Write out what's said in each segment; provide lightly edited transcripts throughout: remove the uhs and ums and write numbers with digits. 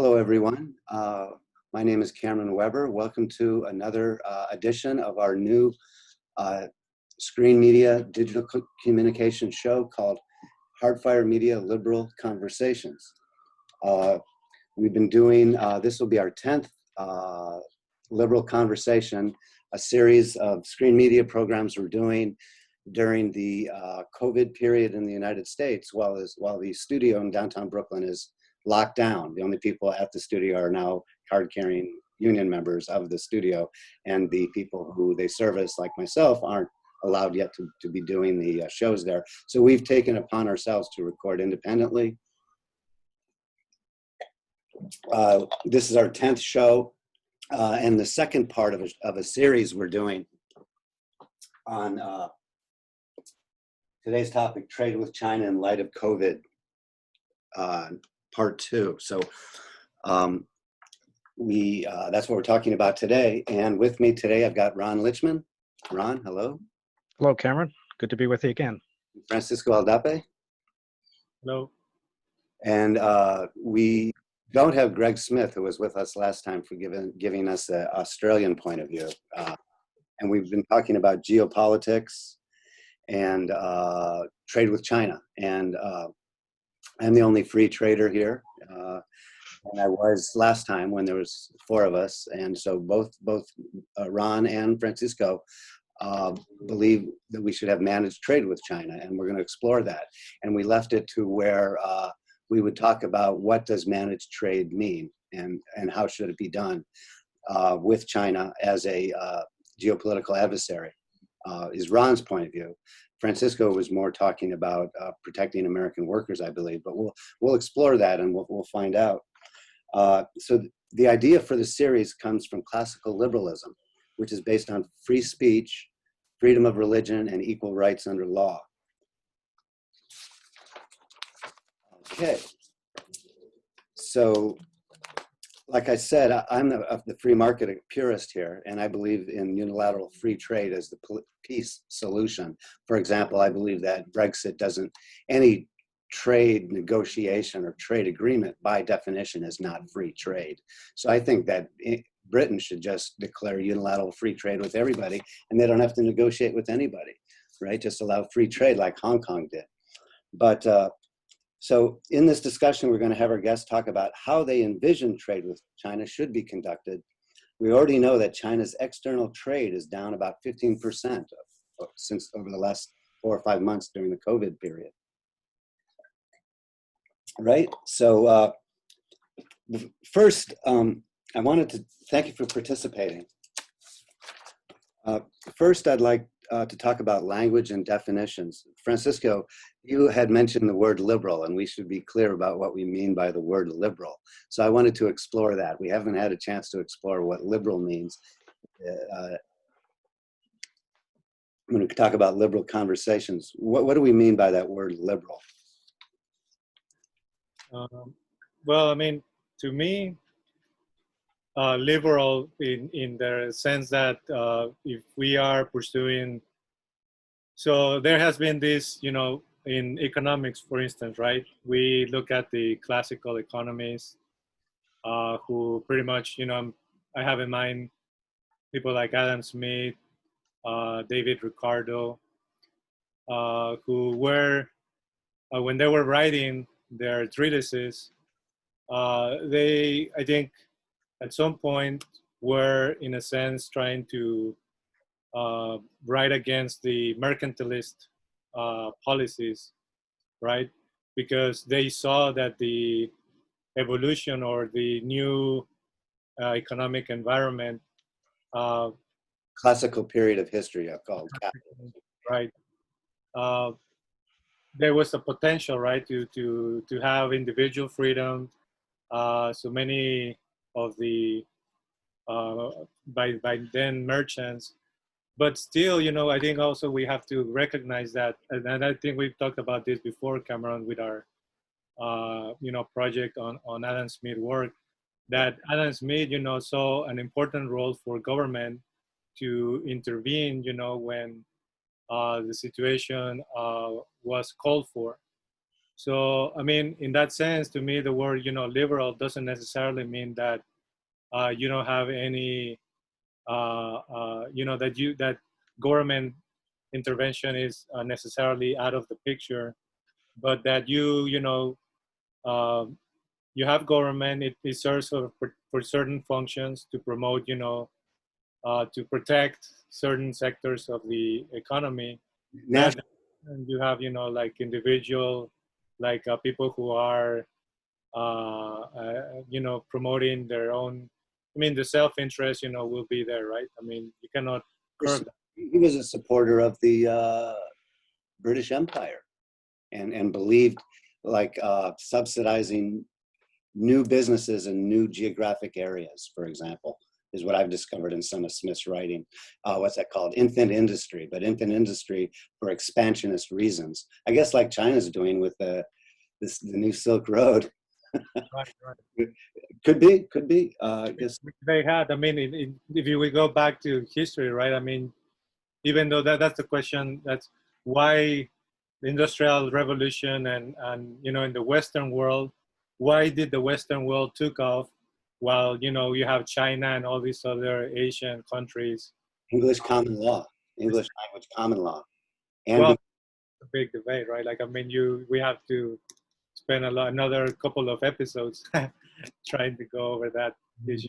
Hello, everyone. My name is Cameron Weber. Welcome to another edition of our new screen media digital communication show called Hardfire Media Liberal Conversations. We've been doing, this will be our 10th Liberal Conversation, a series of screen media programs we're doing during the COVID period in the United States while the studio in downtown Brooklyn is locked down. The only people at the studio are now card-carrying union members of the studio, and the people who they service, like myself, aren't allowed yet to be doing the shows there. So we've taken upon ourselves to record independently. This is our 10th show, and the second part of a series we're doing on today's topic, trade with China in light of COVID. Part 2. So that's what we're talking about today. And with me today, I've got Ron Litchman. Ron, hello. Hello, Cameron. Good to be with you again. Francisco Aldape. Hello. And we don't have Greg Smith, who was with us last time, for giving us an Australian point of view. And we've been talking about geopolitics and trade with China. And I'm the only free trader here, and I was last time when there was 4 of us, and so both Ron and Francisco believe that we should have managed trade with China, and we're going to explore that. And we left it to where we would talk about what does managed trade mean, and how should it be done with China as a geopolitical adversary, is Ron's point of view. Francisco was more talking about protecting American workers, I believe, but we'll explore that and we'll find out. So the idea for the series comes from classical liberalism, which is based on free speech, freedom of religion, and equal rights under law. Okay, so like I said, I'm the free market purist here, and I believe in unilateral free trade as the peace solution. For example, I believe that Brexit any trade negotiation or trade agreement by definition is not free trade. So I think that Britain should just declare unilateral free trade with everybody, and they don't have to negotiate with anybody, right? Just allow free trade like Hong Kong did. But so in this discussion, we're going to have our guests talk about how they envision trade with China should be conducted. We already know that China's external trade is down about 15% since over the last 4 or 5 months during the COVID period. Right? So first, I wanted to thank you for participating. First, I'd like to talk about language and definitions. Francisco, you had mentioned the word liberal, and we should be clear about what we mean by the word liberal. So I wanted to explore that. We haven't had a chance to explore what liberal means. When we talk about liberal conversations, what do we mean by that word liberal? Well, I mean, to me, liberal in the sense that if we are pursuing, so there has been this, in economics, for instance, right? We look at the classical economists who pretty much, I have in mind people like Adam Smith, David Ricardo, who were, when they were writing their treatises, they, I think, at some point were, in a sense, trying to write against the mercantilist policies, right? Because they saw that the evolution or the new economic environment, classical period of history, I've called capitalism. Right. There was a potential, right, to have individual freedom. So many of the by then merchants, but still, I think also we have to recognize that, and I think we've talked about this before, Cameron, with our project on Adam Smith work, that Adam Smith, saw an important role for government to intervene, when the situation was called for. So, I mean, in that sense, to me, the word, liberal doesn't necessarily mean that you don't have any, that government intervention is necessarily out of the picture, but that um, you have government. It serves for certain functions to promote, to protect certain sectors of the economy. That National, and you have, like individual, like people who are, promoting their own. I mean, the self-interest, will be there, right? I mean, you cannot curb that. he was a supporter of the British Empire and believed like subsidizing new businesses in new geographic areas, for example, is what I've discovered in some of Smith's writing. What's that called? Infant industry, but infant industry for expansionist reasons. I guess like China's doing with the new Silk Road. Right, right. Could be. I guess They had. I mean, if you will go back to history, right? I mean, even though that's the question, that's why the industrial revolution and in the Western world, why did the Western world took off while you have China and all these other Asian countries? English common law, English language common law, and Well, it's a big debate, right? Like, I mean, we have to spend another couple of episodes trying to go over that issue.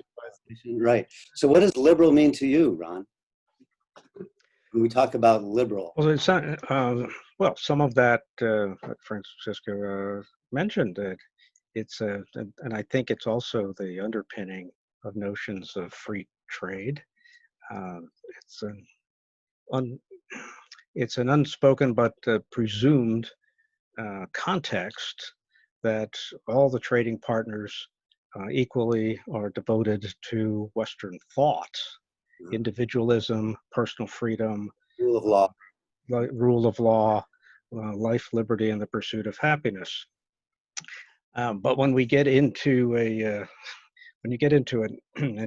right. So, what does liberal mean to you, Ron? When we talk about liberal, Well, some of that Francisco mentioned that and I think it's also the underpinning of notions of free trade. Uh, it's an it's an unspoken but presumed context that all the trading partners equally are devoted to Western thought, individualism, personal freedom, rule of law. rule of law, life, liberty, and the pursuit of happiness. But when we get into an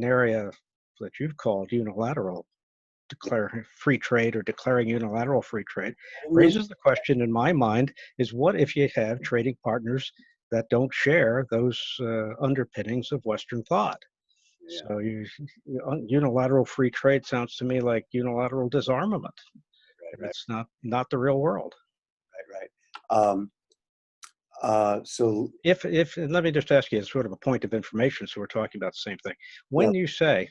area that you've called unilateral, declaring free trade or declaring unilateral free trade, raises the question in my mind is what if you have trading partners that don't share those underpinnings of Western thought? Yeah. So unilateral free trade sounds to me like unilateral disarmament. Right. It's not the real world. Right. So If and let me just ask you as sort of a point of information, so we're talking about the same thing. When you say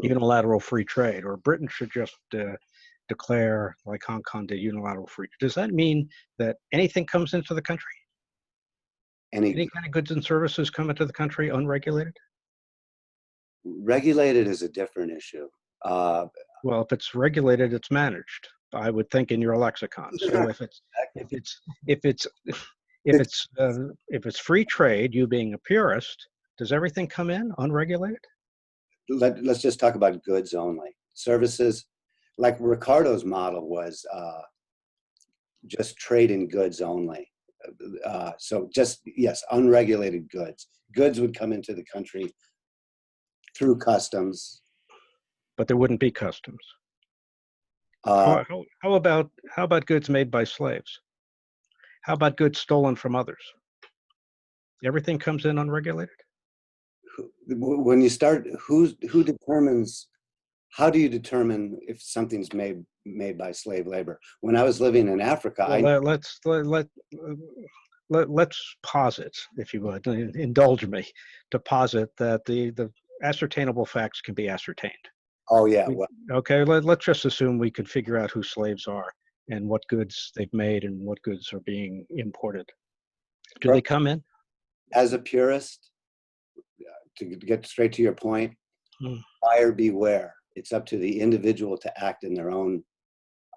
unilateral free trade, or Britain should just declare, like Hong Kong did, unilateral free trade, does that mean that anything comes into the country? Any kind of goods and services come into the country unregulated? regulated is a different issue. Well, if it's regulated, it's managed, I would think, in your lexicon. So if it's free trade, you being a purist, does everything come in unregulated? Let's just talk about goods only. Services, like Ricardo's model was just trade in goods only. So just, yes, unregulated goods. Goods would come into the country through customs. But there wouldn't be customs. Uh, How about goods made by slaves? How about goods stolen from others? Everything comes in unregulated? when you start, who determines, how do you determine if something's made by slave labor? When I was living in Africa, let's posit, if you would, indulge me to posit that the ascertainable facts can be ascertained. oh yeah, Okay, let's just assume we could figure out who slaves are and what goods they've made and what goods are being imported. Do they come in? As a purist, to get straight to your point, buyer beware. It's up to the individual to act in their own.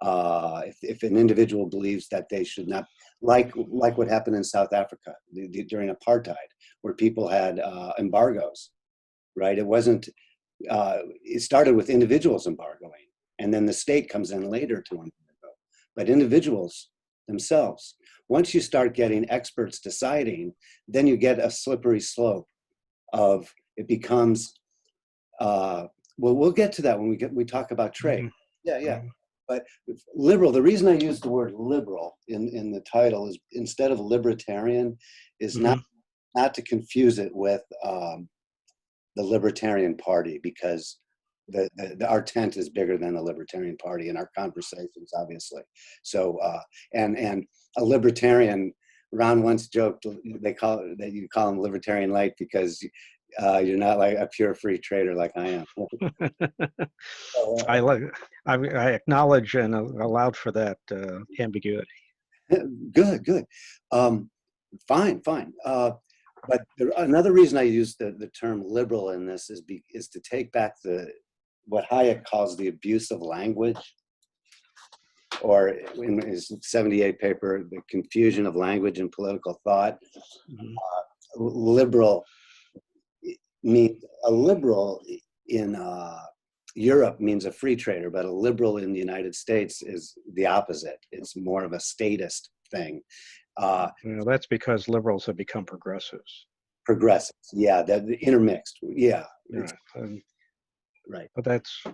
If an individual believes that they should not, like what happened in South Africa during apartheid, where people had embargoes, right? It wasn't. It started with individuals embargoing, and then the state comes in later to embargo. But individuals themselves, once you start getting experts deciding, then you get a slippery slope of it becomes. Well, we'll get to that when we talk about trade. Yeah. But liberal, the reason I use the word liberal in the title is instead of libertarian is Mhm. not to confuse it with the Libertarian Party, because our tent is bigger than the Libertarian Party in our conversations, obviously. So and a libertarian, Ron once joked they call it, that you call him libertarian light because you're not like a pure free trader like I am. So, I like. I acknowledge and allowed for that ambiguity. good. Fine. But another reason I use the term liberal in this is to take back what Hayek calls the abuse of language, or in his 78 paper, the confusion of language and political thought. Mhm. Liberal means a liberal in Europe means a free trader, but a liberal in the United States is the opposite. It's more of a statist thing. That's because liberals have become progressives. Progressives, yeah, that intermixed, yeah, Yeah, and, right. but that's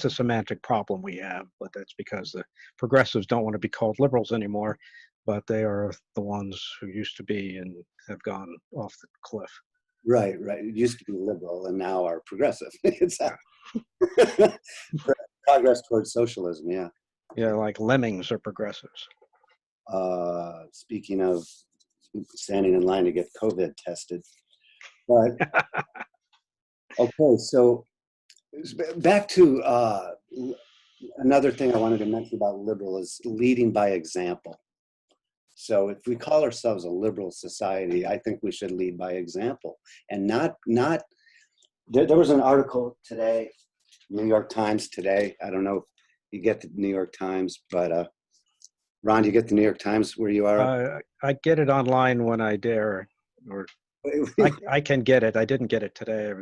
a semantic problem we have. But that's because the progressives don't want to be called liberals anymore, but they are the ones who used to be and have gone off the cliff. Right. It used to be liberal and now are progressive. It's progress towards socialism, yeah. Yeah, like lemmings are progressives. Speaking of standing in line to get COVID tested. But, okay, so back to another thing I wanted to mention about liberal is leading by example. So if we call ourselves a liberal society, I think we should lead by example and not there was an article today, New York Times today. I don't know if you get the New York Times, but Ron, do you get the New York Times where you are? I get it online when I dare, or I can get it. I didn't get it today.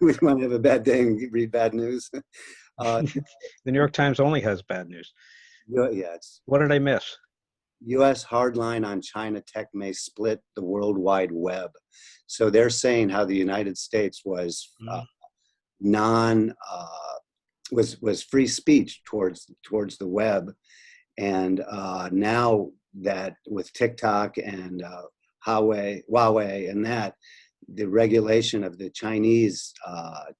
We want to have a bad day and read bad news. The New York Times only has bad news. Yeah, it's What did I miss? U.S. hardline on China tech may split the World Wide Web. So they're saying how the United States was was free speech towards the web, and now that with TikTok and Huawei and that, the regulation of the Chinese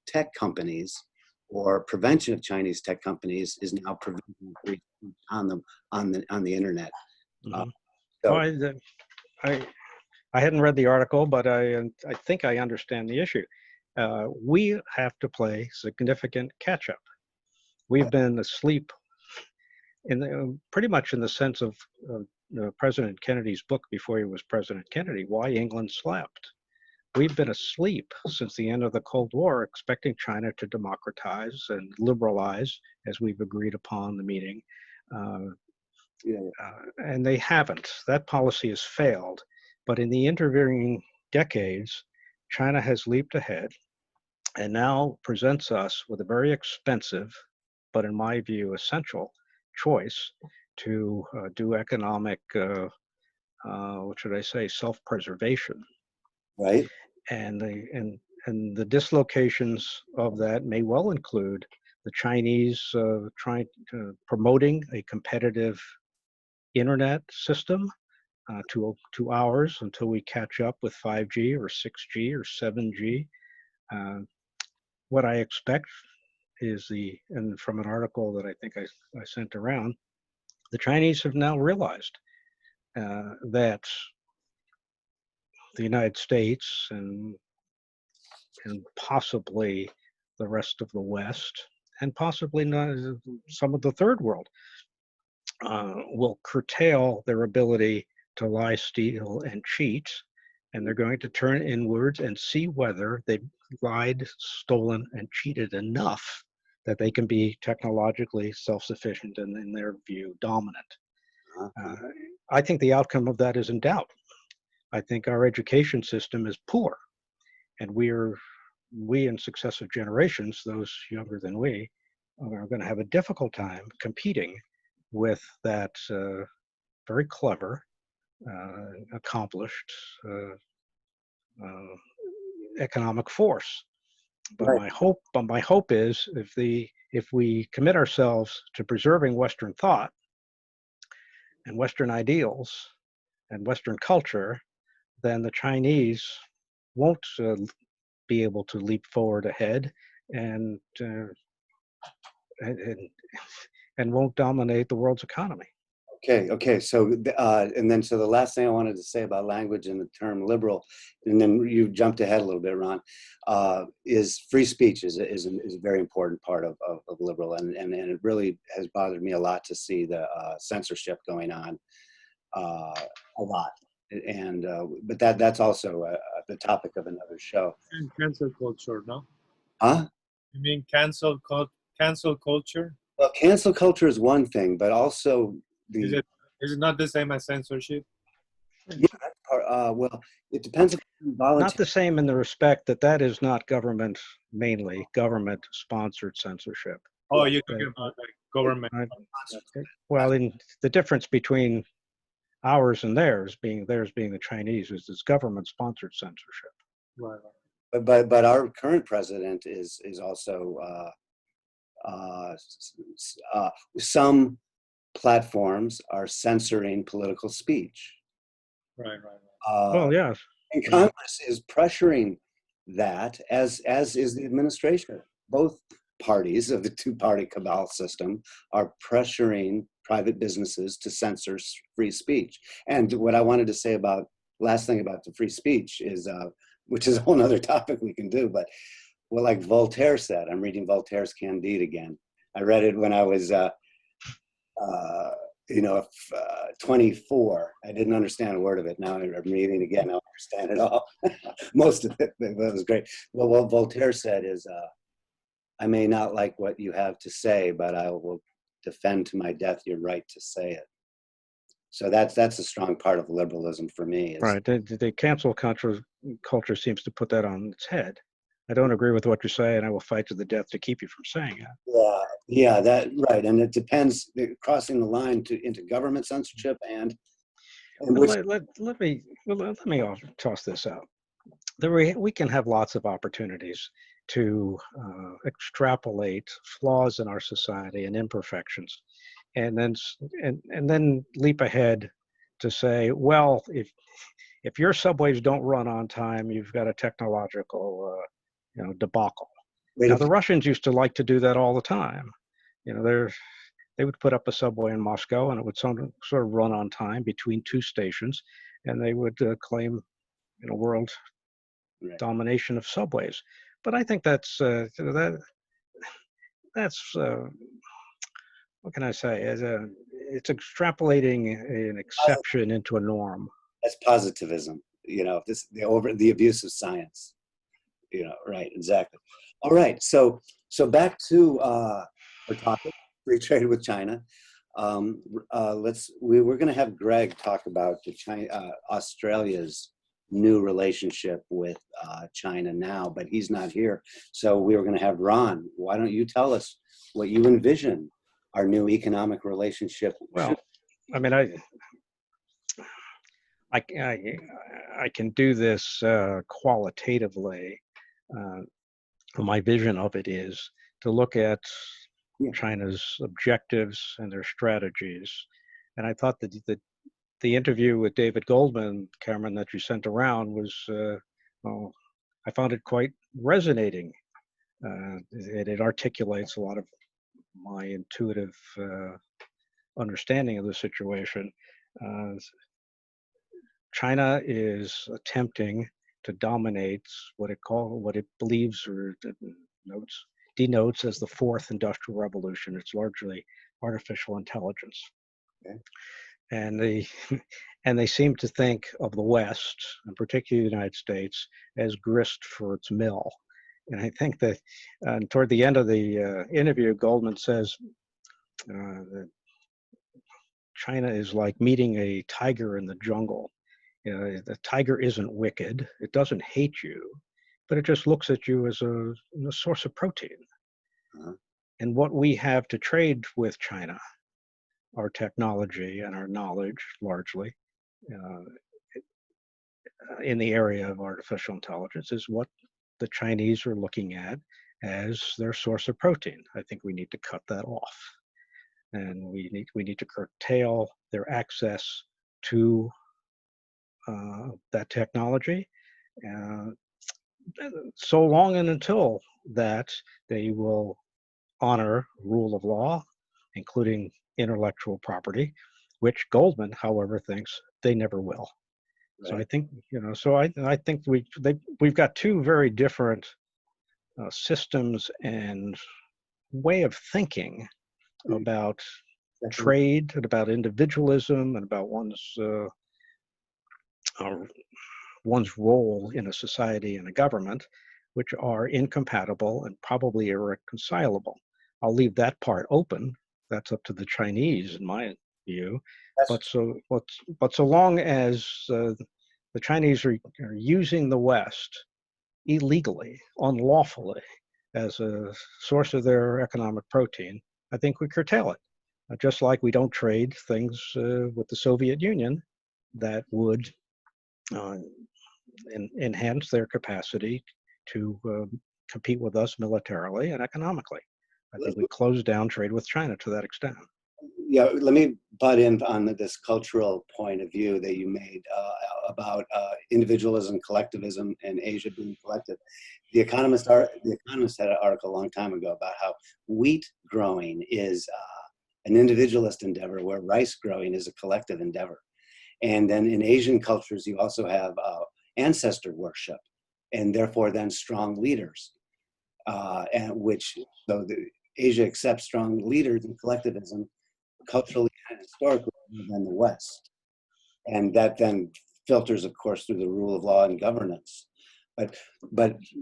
tech companies or prevention of Chinese tech companies is now preventing free speech on the internet. Mm-hmm. So, I hadn't read the article, but I think I understand the issue. We have to play significant catch up. We've been asleep pretty much in the sense of President Kennedy's book before he was President Kennedy, Why England Slept. We've been asleep since the end of the Cold War, expecting China to democratize and liberalize, as we've agreed upon the meeting. And they haven't. That policy has failed. But in the intervening decades, China has leaped ahead and now presents us with a very expensive, but in my view, essential choice to do economic, what should I say, self-preservation. right. And the dislocations of that may well include the Chinese promoting a competitive internet system to ours until we catch up with 5G or 6G or 7G. What I expect is and from an article that I think I sent around, the Chinese have now realized that the United States and possibly the rest of the West and possibly not, some of the third world will curtail their ability to lie, steal, and cheat, and they're going to turn inwards and see whether they've lied, stolen, and cheated enough that they can be technologically self-sufficient and, in their view, dominant. I think the outcome of that is in doubt. I think our education system is poor, and we in successive generations, those younger than we, are going to have a difficult time competing with that very clever, accomplished economic force. But Right. my hope is if we commit ourselves to preserving Western thought and Western ideals and Western culture, then the Chinese won't be able to leap forward ahead and, uh, and and won't dominate the world's economy. Okay. So, and then, so the last thing I wanted to say about language and the term liberal, and then you jumped ahead a little bit, Ron, is free speech is a very important part of liberal, and it really has bothered me a lot to see the censorship going on a lot, and but that's also the topic of another show. And cancel culture, no? Huh? You mean cancel culture? Well, cancel culture is one thing, but also Is the it not the same as censorship? yeah, that's well, it depends upon Not voluntary. the same in the respect that that is not government, mainly government sponsored censorship. Oh, you're talking about like government. Right? Well, in the difference between ours and theirs being the Chinese is government sponsored censorship. Right. But our current president is also some platforms are censoring political speech. Right. Well, yes. And Congress is pressuring that, as is the administration. Both parties of the two-party cabal system are pressuring private businesses to censor free speech. And what I wanted to say about last thing about the free speech is, which is a whole other topic we can do, but well, like Voltaire said, I'm reading Voltaire's Candide again. I read it when I was, 24. I didn't understand a word of it. Now I'm reading it again. I understand it all. Most of it, but it was great. Well, what Voltaire said is, I may not like what you have to say, but I will defend to my death your right to say it. So that's a strong part of liberalism for me. Is, Right. The cancel culture seems to put that on its head. I don't agree with what you say, and I will fight to the death to keep you from saying it. Yeah, that right. And it depends crossing the line into government censorship and which, Let me toss this out. We can have lots of opportunities to extrapolate flaws in our society and imperfections, and then leap ahead to say, well, if your subways don't run on time, you've got a technological debacle. Now, the Russians used to like to do that all the time. They would put up a subway in Moscow, and it would sort of run on time between two stations, and they would claim, world domination of subways. But I think that's what can I say? It's extrapolating an exception into a norm. that's positivism. The abuse of science. Right, exactly. All right, so back to our topic, free trade with China. We're going to have Greg talk about Australia's new relationship with China now, but he's not here. So we were going to have Ron. Why don't you tell us what you envision our new economic relationship? Well, I mean, I can do this qualitatively. My vision of it is to look at China's objectives and their strategies. And I thought that the interview with David Goldman, Cameron, that you sent around was, I found it quite resonating. It articulates a lot of my intuitive understanding of the situation. China is attempting to dominate what it believes or denotes as the fourth industrial revolution. It's largely artificial intelligence. Okay. And they seem to think of the West, and particularly the United States, as grist for its mill. And I think that toward the end of the interview, Goldman says that China is like meeting a tiger in the jungle. The tiger isn't wicked. It doesn't hate you, but it just looks at you as a source of protein. Uh-huh. And what we have to trade with China, our technology and our knowledge, largely, in the area of artificial intelligence, is what the Chinese are looking at as their source of protein. I think we need to cut that off, and we need to curtail their access to that technology, uh, so long and until that they will honor rule of law, including intellectual property, which Goldman, however, thinks they never will. Right. So I think, I think we've got two very different systems and way of thinking about trade and about individualism and about one's role in a society and a government, which are incompatible and probably irreconcilable. I'll leave that part open. That's up to the Chinese, in my view. But so long as the Chinese are using the West illegally, unlawfully, as a source of their economic protein, I think we curtail it. Just like we don't trade things with the Soviet Union that would enhance their capacity to compete with us militarily and economically. I think we closed down trade with China to that extent. Yeah, let me butt in on this cultural point of view that you made about individualism, collectivism, and Asia being collective. The Economist had an article a long time ago about how wheat growing is an individualist endeavor, where rice growing is a collective endeavor. And then in Asian cultures, you also have ancestor worship, and therefore then strong leaders, Asia accepts strong leaders in collectivism, culturally and historically, than the West. And that then filters, of course, through the rule of law and governance. But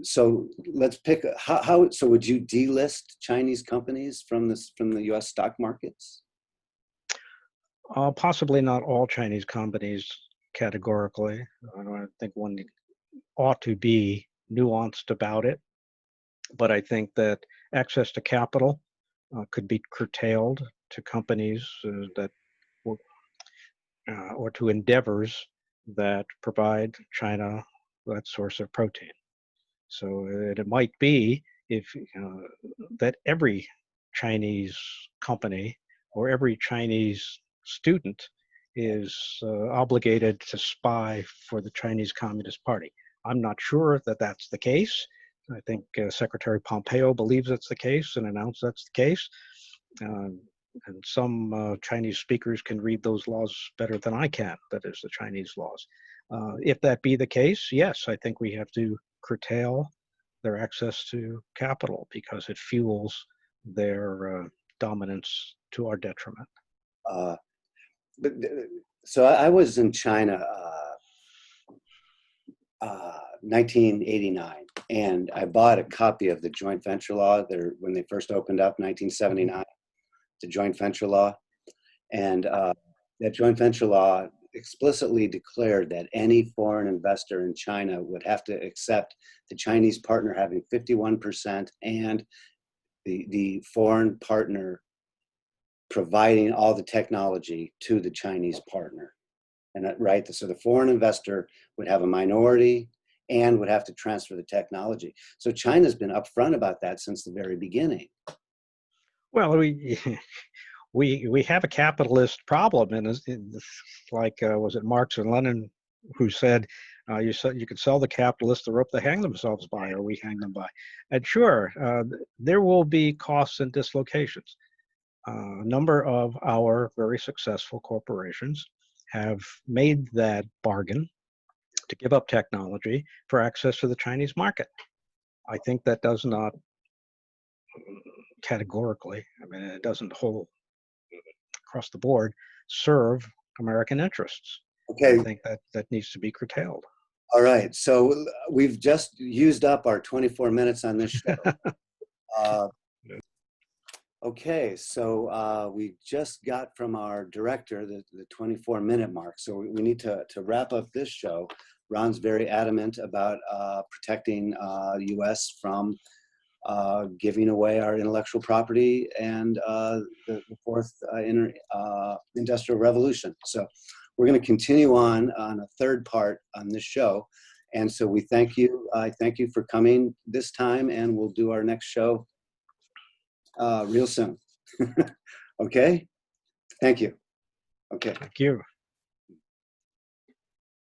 so let's pick so would you delist Chinese companies from the U.S. stock markets? Possibly not all Chinese companies categorically. I think one ought to be nuanced about it, but I think that access to capital could be curtailed to companies or to endeavors that provide China that source of protein. So it might be that every Chinese company or every Chinese student is obligated to spy for the Chinese Communist Party. I'm not sure that that's the case. I think Secretary Pompeo believes it's the case and announced that's the case. And some Chinese speakers can read those laws better than I can, that is, the Chinese laws. If that be the case, yes, I think we have to curtail their access to capital because it fuels their dominance to our detriment. So I was in China 1989, and I bought a copy of the joint venture law there when they first opened up, 1979, the joint venture law. And that joint venture law explicitly declared that any foreign investor in China would have to accept the Chinese partner having 51% and the foreign partner providing all the technology to the Chinese partner. And right, so the foreign investor would have a minority and would have to transfer the technology. So China's been upfront about that since the very beginning. Well, we have a capitalist problem, and it's like was it Marx and Lenin who said you could sell the capitalists the rope they hang themselves by, or we hang them by. And sure, there will be costs and dislocations. A number of our very successful corporations have made that bargain to give up technology for access to the Chinese market. I think that does not categorically, I mean, it doesn't hold across the board serve American interests. Okay. I think that needs to be curtailed. All right. So we've just used up our 24 minutes on this show. Okay, so we just got from our director the 24-minute mark. So we need to wrap up this show. Ron's very adamant about protecting the U.S. from giving away our intellectual property and the fourth industrial revolution. So we're going to continue on a third part on this show. And so we thank you. I thank you for coming this time, and we'll do our next show real soon. Okay? Thank you. Okay. Thank you.